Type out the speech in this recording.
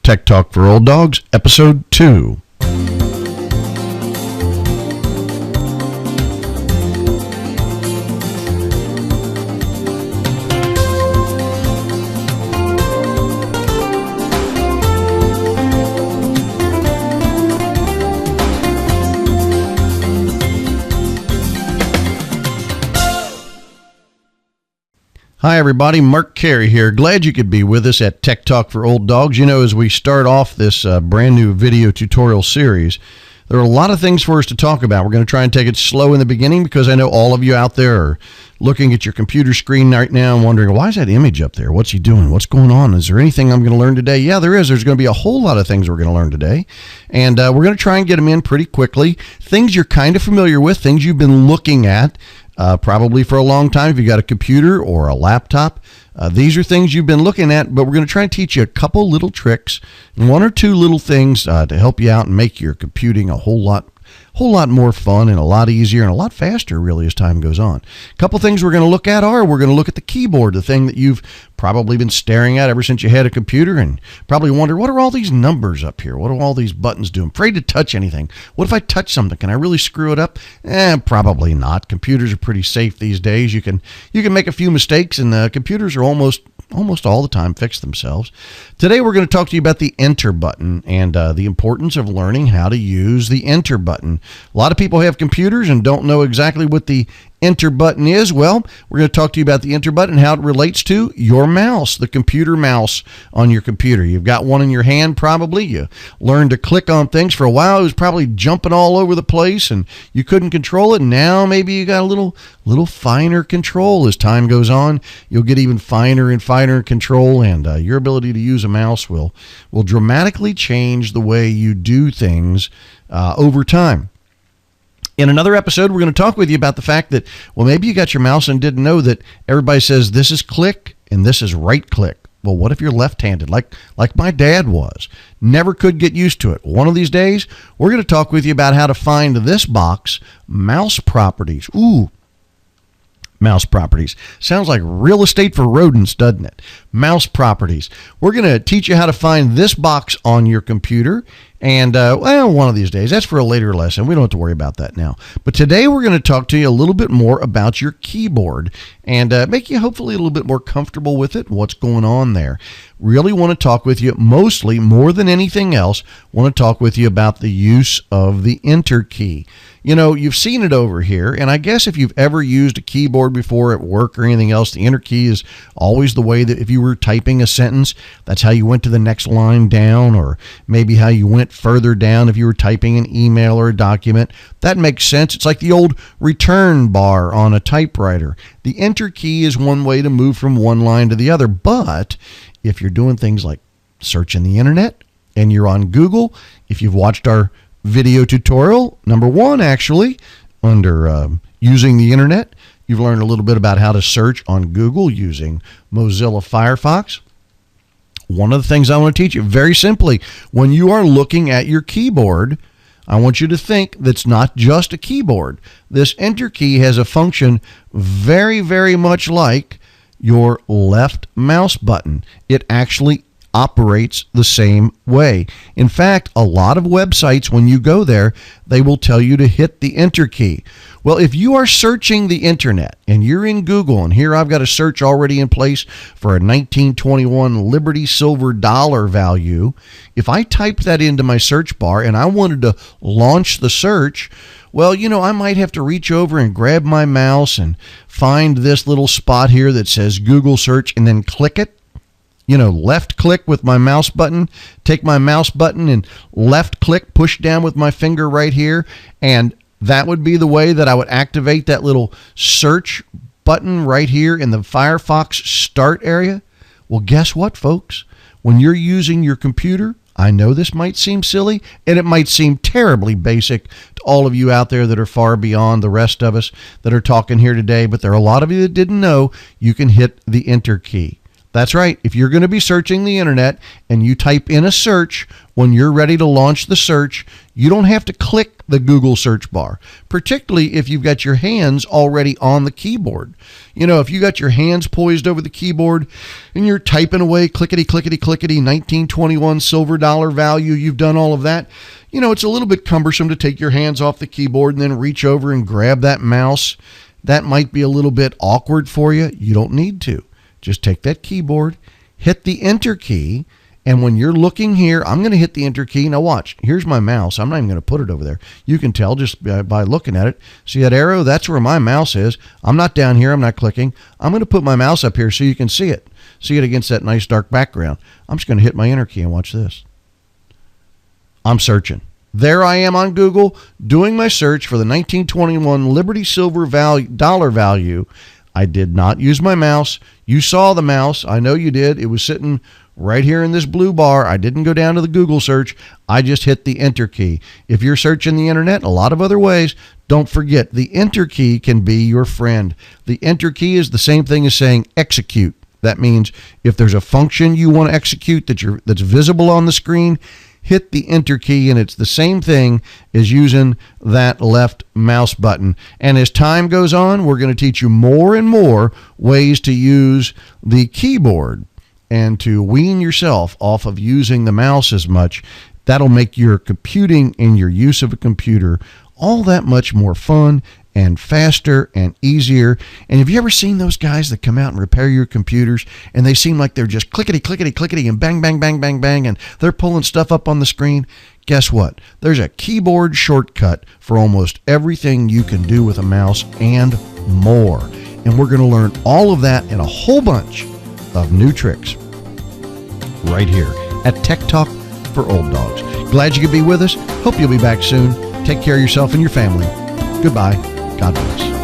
Tech Talk for Old Dogs, Episode 2. Hi, everybody. Mark Carey here. Glad you could be with us at Tech Talk for Old Dogs. You know, as we start off this brand new video tutorial series, there are a lot of things for us to talk about. We're going to try and take it slow in the beginning because I know all of you out there are looking at your computer screen right now and wondering, why is that image up there? What's he doing? What's going on? Is there anything I'm going to learn today? Yeah, there is. There's going to be a whole lot of things we're going to learn today. And we're going to try and get them in pretty quickly. Things you're kind of familiar with, things you've been looking at probably for a long time. If you got a computer or a laptop, these are things you've been looking at, but we're going to try and teach you a couple little tricks, one or two little things to help you out and make your computing a whole lot more fun and a lot easier and a lot faster, really, as time goes on. A couple things we're going to look at we're going to look at the keyboard, the thing that you've probably been staring at ever since you had a computer and probably wonder, what are all these numbers up here? What do all these buttons do? I'm afraid to touch anything. What if I touch something? Can I really screw it up? Probably not. Computers are pretty safe these days. You can make a few mistakes, and computers are almost all the time fix themselves. Today we're going to talk to you about the enter button and the importance of learning how to use the enter button. A lot of people have computers and don't know exactly what the enter button is. Well, we're going to talk to you about the enter button and how it relates to your mouse, the computer mouse on your computer. You've got one in your hand probably. You learned to click on things. For a while it was probably jumping all over the place and you couldn't control it. Now maybe you got a little finer control. As time goes on, you'll get even finer and finer control, and your ability to use a mouse will dramatically change the way you do things over time. In another episode, we're going to talk with you about the fact that, well, maybe you got your mouse and didn't know that everybody says this is click and this is right click. Well, what if you're left-handed, like my dad was? Never could get used to it. One of these days, we're going to talk with you about how to find this box, mouse properties. Ooh, mouse properties. Sounds like real estate for rodents, doesn't it? Mouse properties. We're going to teach you how to find this box on your computer. And, one of these days. That's for a later lesson. We don't have to worry about that now. But today we're going to talk to you a little bit more about your keyboard and make you hopefully a little bit more comfortable with it and what's going on there. Really want to talk with you, mostly, more than anything else, want to talk with you about the use of the enter key. You know, you've seen it over here, and I guess if you've ever used a keyboard before at work or anything else, the enter key is always the way that if you were typing a sentence, that's how you went to the next line down, or maybe how you went further down if you were typing an email or a document. That makes sense. It's like the old return bar on a typewriter. The enter key is one way to move from one line to the other, but if you're doing things like searching the internet and you're on Google, if you've watched our video tutorial, number 1 actually, under using the internet, you've learned a little bit about how to search on Google using Mozilla Firefox. One of the things I want to teach you very simply, when you are looking at your keyboard, I want you to think that's not just a keyboard. This enter key has a function very, very much like your left mouse button. It actually operates the same way. In fact, a lot of websites, when you go there, they will tell you to hit the enter key. Well, if you are searching the internet and you're in Google, and here I've got a search already in place for a 1921 Liberty Silver dollar value, if I typed that into my search bar and I wanted to launch the search, well, you know, I might have to reach over and grab my mouse and find this little spot here that says Google search and then click it. You know, left click with my mouse button, take my mouse button and left click, push down with my finger right here. And that would be the way that I would activate that little search button right here in the Firefox start area. Well, guess what, folks? When you're using your computer, I know this might seem silly and it might seem terribly basic to all of you out there that are far beyond the rest of us that are talking here today, but there are a lot of you that didn't know you can hit the enter key. That's right. If you're going to be searching the internet and you type in a search, when you're ready to launch the search, you don't have to click the Google search bar, particularly if you've got your hands already on the keyboard. You know, if you got your hands poised over the keyboard and you're typing away clickety, clickety, clickety, 1921 silver dollar value, you've done all of that. You know, it's a little bit cumbersome to take your hands off the keyboard and then reach over and grab that mouse. That might be a little bit awkward for you. You don't need to. Just take that keyboard, hit the enter key, and when you're looking here, I'm going to hit the enter key. Now watch, here's my mouse. I'm not even going to put it over there. You can tell just by looking at it. See that arrow? That's where my mouse is. I'm not down here. I'm not clicking. I'm going to put my mouse up here so you can see it. See it against that nice dark background. I'm just going to hit my enter key and watch this. I'm searching. There I am on Google doing my search for the 1921 Liberty Silver dollar value. I did not use my mouse. You saw the mouse. I know you did. It was sitting right here in this blue bar. I didn't go down to the Google search. I just hit the enter key. If you're searching the internet a lot of other ways, don't forget the enter key can be your friend. The enter key is the same thing as saying execute. That means if there's a function you want to execute that's visible on the screen, hit the enter key, and it's the same thing as using that left mouse button. And as time goes on, we're going to teach you more and more ways to use the keyboard and to wean yourself off of using the mouse as much. That'll make your computing and your use of a computer all that much more fun and faster and easier. And have you ever seen those guys that come out and repair your computers and they seem like they're just clickety, clickety, clickety and bang, bang, bang, bang, bang, and they're pulling stuff up on the screen? Guess what? There's a keyboard shortcut for almost everything you can do with a mouse and more. And we're going to learn all of that and a whole bunch of new tricks right here at Tech Talk for Old Dogs. Glad you could be with us. Hope you'll be back soon. Take care of yourself and your family. Goodbye. God bless.